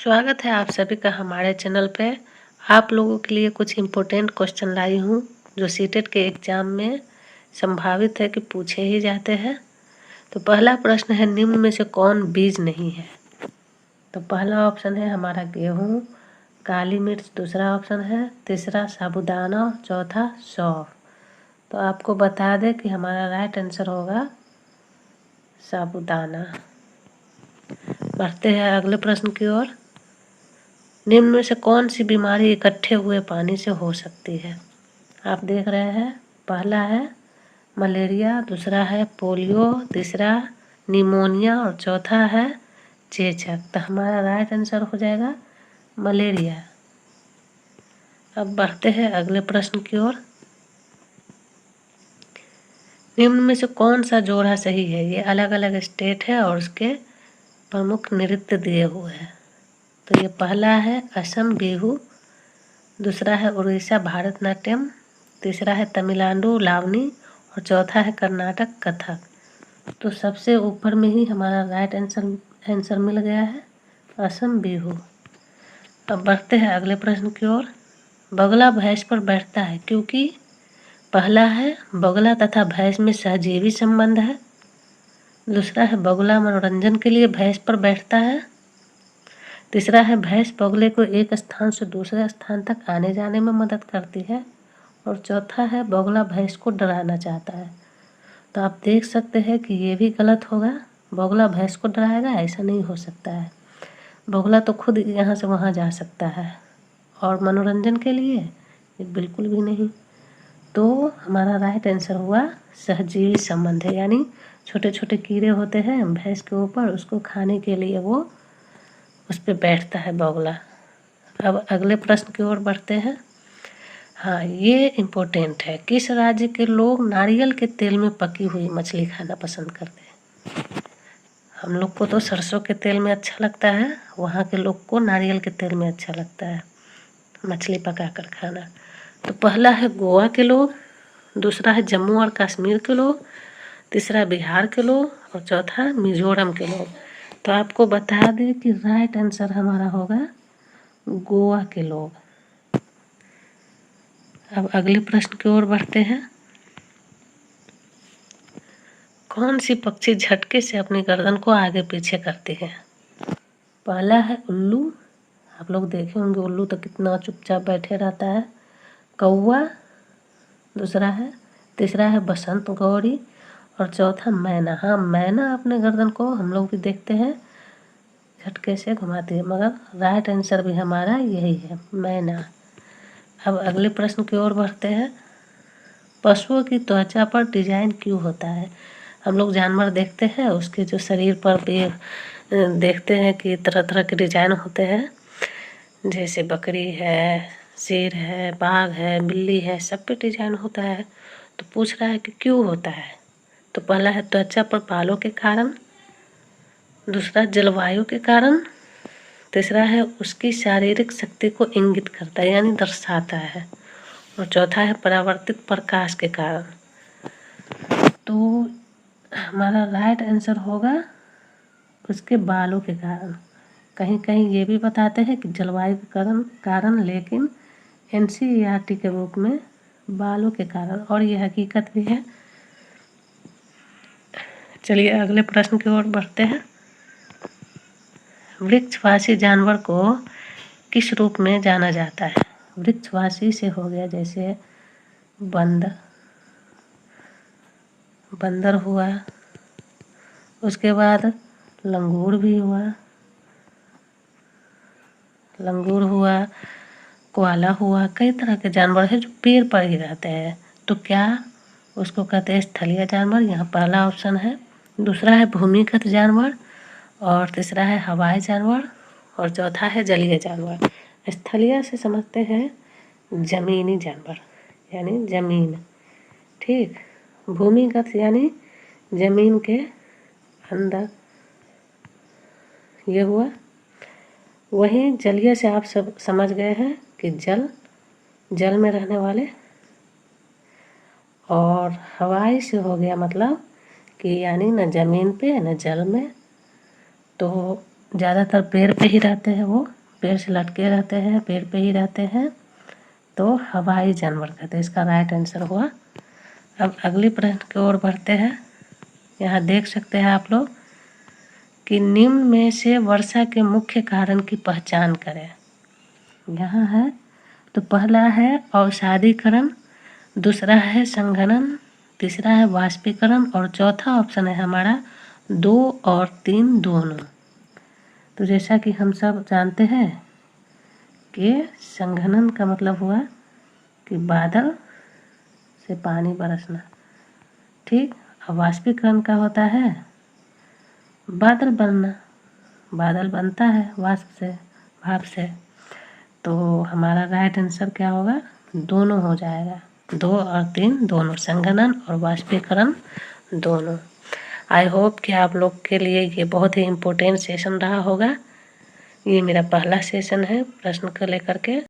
स्वागत है आप सभी का हमारे चैनल पे। आप लोगों के लिए कुछ इम्पोर्टेंट क्वेश्चन लाई हूँ जो सीटेट के एग्ज़ाम में संभावित है कि पूछे ही जाते हैं। तो पहला प्रश्न है, निम्न में से कौन बीज नहीं है? तो पहला ऑप्शन है हमारा गेहूँ, काली मिर्च दूसरा ऑप्शन है, तीसरा साबूदाना, चौथा सौंफ। तो आपको बता दें कि हमारा राइट आंसर होगा साबूदाना। बढ़ते हैं अगले प्रश्न की ओर। निम्न में से कौन सी बीमारी इकट्ठे हुए पानी से हो सकती है? आप देख रहे हैं, पहला है मलेरिया, दूसरा है पोलियो, तीसरा निमोनिया और चौथा है चेचक। तो हमारा राइट आंसर हो जाएगा मलेरिया। अब बढ़ते हैं अगले प्रश्न की ओर। निम्न में से कौन सा जोड़ा सही है? ये अलग अलग स्टेट है और उसके प्रमुख नृत्य दिए हुए हैं। तो ये पहला है असम बिहू, दूसरा है उड़ीसा भारतनाट्यम, तीसरा है तमिलनाडु लावनी और चौथा है कर्नाटक कथक। तो सबसे ऊपर में ही हमारा राइट आंसर मिल गया है, असम बिहू। अब बढ़ते हैं अगले प्रश्न की ओर। बगुला भैंस पर बैठता है क्योंकि पहला है बगुला तथा भैंस में सहजीवी संबंध है, दूसरा है बगुला मनोरंजन के लिए भैंस पर बैठता है, तीसरा है भैंस बगुले को एक स्थान से दूसरे स्थान तक आने जाने में मदद करती है और चौथा है बगुला भैंस को डराना चाहता है। तो आप देख सकते हैं कि ये भी गलत होगा। बगुला भैंस को डराएगा, ऐसा नहीं हो सकता है। बगुला तो खुद यहाँ से वहाँ जा सकता है। और मनोरंजन के लिए ये बिल्कुल भी नहीं। तो हमारा राइट आंसर हुआ सहजीवी संबंध है, यानी छोटे छोटे कीड़े होते हैं भैंस के ऊपर, उसको खाने के लिए वो उस पर बैठता है बगुला। अब अगले प्रश्न की ओर बढ़ते हैं। हाँ, ये इम्पोर्टेंट है। किस राज्य के लोग नारियल के तेल में पकी हुई मछली खाना पसंद करते हैं? हम लोग को तो सरसों के तेल में अच्छा लगता है, वहाँ के लोग को नारियल के तेल में अच्छा लगता है मछली पकाकर खाना। तो पहला है गोवा के लोग, दूसरा है जम्मू और कश्मीर के लोग, तीसरा बिहार के लोग और चौथा मिजोरम के लोग। तो आपको बता दें कि राइट आंसर हमारा होगा गोवा के लोग। अब अगले प्रश्न की ओर बढ़ते हैं। कौन सी पक्षी झटके से अपनी गर्दन को आगे पीछे करती है? पहला है उल्लू, आप लोग देखे होंगे उल्लू तो कितना चुपचाप बैठे रहता है, कौवा दूसरा है, तीसरा है बसंत गौरी और चौथा मैना। हाँ, मैना अपने गर्दन को हम लोग भी देखते हैं झटके से घुमाती है, मगर राइट आंसर भी हमारा यही है, मैना। अब अगले प्रश्न की ओर बढ़ते हैं। पशुओं की त्वचा पर डिजाइन क्यों होता है? हम लोग जानवर देखते हैं, उसके जो शरीर पर भी देखते हैं कि तरह तरह के डिजाइन होते हैं, जैसे बकरी है, शेर है, बाघ है, बिल्ली है, सब पे डिजाइन होता है। तो पूछ रहा है कि क्यों होता है? तो पहला है त्वचा पर बालों के कारण, दूसरा जलवायु के कारण, तीसरा है उसकी शारीरिक शक्ति को इंगित करता है यानी दर्शाता है, और चौथा है परावर्तित प्रकाश के कारण। तो हमारा राइट आंसर होगा उसके बालों के कारण। कहीं कहीं ये भी बताते हैं कि जलवायु के कारण, लेकिन एनसीईआरटी के रूप में बालों के कारण, और ये हकीकत भी है। चलिए अगले प्रश्न की ओर बढ़ते हैं। वृक्षवासी जानवर को किस रूप में जाना जाता है? वृक्षवासी से हो गया जैसे बंदर हुआ, उसके बाद लंगूर भी हुआ, कोआला हुआ, कई तरह के जानवर हैं जो पेड़ पर ही रहते हैं। तो क्या उसको कहते हैं स्थलीय जानवर? यहाँ पहला ऑप्शन है, दूसरा है भूमिगत जानवर और तीसरा है हवाई जानवर और चौथा है जलीय जानवर। स्थलीय से समझते हैं जमीनी जानवर यानी जमीन, ठीक। भूमिगत यानी जमीन के अंदर, ये हुआ। वहीं जलीय से आप सब समझ गए हैं कि जल में रहने वाले, और हवाई से हो गया मतलब कि यानी न जमीन पे न जल में। तो ज़्यादातर पेड़ पे ही रहते हैं, वो पेड़ से लटके रहते हैं, पेड़ पे ही रहते हैं, तो हवाई जानवर कहते हैं। इसका राइट आंसर हुआ। अब अगली प्रश्न की ओर बढ़ते हैं। यहाँ देख सकते हैं आप लोग कि निम्न में से वर्षा के मुख्य कारण की पहचान करें। यहाँ है तो पहला है अवसादीकरण, दूसरा है संघनन, तीसरा है वाष्पीकरण और चौथा ऑप्शन है हमारा 2 और 3 दोनों। तो जैसा कि हम सब जानते हैं कि संघनन का मतलब हुआ कि बादल से पानी बरसना, ठीक। और वाष्पीकरण का होता है बादल बनना, बादल बनता है वाष्प से, भाप से। तो हमारा राइट आंसर क्या होगा? दोनों हो जाएगा, 2 और 3 दोनों, संघनन और वाष्पीकरण दोनों। आई होप कि आप लोग के लिए ये बहुत ही इम्पोर्टेंट सेशन रहा होगा। ये मेरा पहला सेशन है प्रश्न को लेकर के।